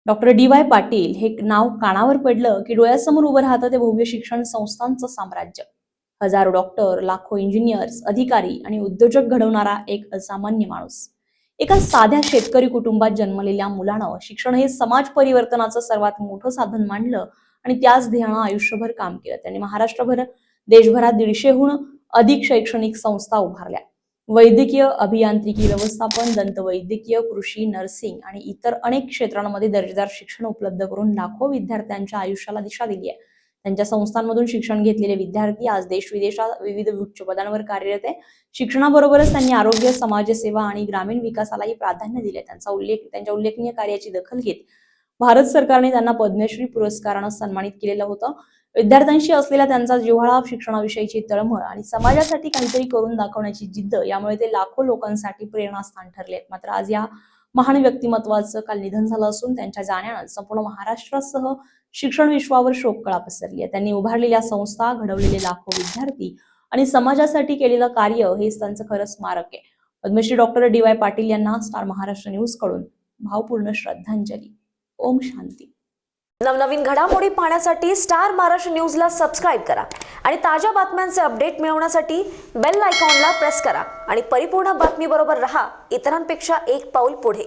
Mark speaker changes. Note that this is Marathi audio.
Speaker 1: Doctor DY. पाटील हे नाव कानावर पडलं की डोळ्यासमोर उभं राहतं ते भव्य शिक्षण संस्थांचं साम्राज्य. हजारो डॉक्टर, लाखो इंजिनियर्स, अधिकारी आणि उद्योजक घडवणारा एक असामान्य माणूस. एका साध्या शेतकरी कुटुंबात जन्मलेल्या मुलानं शिक्षण हे समाज परिवर्तनाचं सर्वात मोठं साधन मानलं आणि त्याच ध्येयानं आयुष्यभर काम केलं. त्यांनी महाराष्ट्रभर, देशभरात 150हून अधिक शैक्षणिक संस्था उभारल्या. वैद्यकीय, अभियांत्रिकी, व्यवस्थापन, दंतवैद्यकीय, कृषी, नर्सिंग आणि इतर अनेक क्षेत्रांमध्ये दर्जेदार शिक्षण उपलब्ध करून लाखो विद्यार्थ्यांच्या आयुष्याला दिशा दिली आहे. त्यांच्या संस्थांमधून शिक्षण घेतलेले विद्यार्थी आज देश-विदेशात विविध उच्च पदांवर कार्यरत आहे. शिक्षणाबरोबरच त्यांनी आरोग्य, समाजसेवा आणि ग्रामीण विकासालाही प्राधान्य दिले. त्यांच्या उल्लेखनीय कार्याची दखल घेत भारत सरकारने त्यांना पद्मश्री पुरस्कारानं सन्मानित केलेलं होतं. विद्यार्थ्यांशी असलेला त्यांचा जिव्हाळा, शिक्षणाविषयीची तळमळ आणि समाजासाठी काहीतरी करून दाखवण्याची जिद्द यामुळे ते लाखो लोकांसाठी प्रेरणास्थान ठरले. मात्र आज या महान व्यक्तिमत्वाचं काल निधन झालं असून त्यांच्या जाण्यानं संपूर्ण महाराष्ट्रासह शिक्षण विश्वावर शोककळा पसरली आहे. त्यांनी उभारलेल्या संस्था, घडवलेले लाखो विद्यार्थी आणि समाजासाठी केलेलं कार्य हेच त्यांचं खरं स्मारक आहे. Padmashri doctor DY. पाटील यांना स्टार महाराष्ट्र न्यूज कडून भावपूर्ण श्रद्धांजली. ओम शांती.
Speaker 2: नवनवीन घडामोडी पाहण्यासाठी स्टार महाराष्ट्र न्यूजला सबस्क्राईब करा आणि ताज्या बातम्यांचे अपडेट मिळवण्यासाठी बेल आयकॉनला प्रेस करा आणि परिपूर्ण बातमीबरोबर रहा, इतरांपेक्षा एक पाऊल पुढे.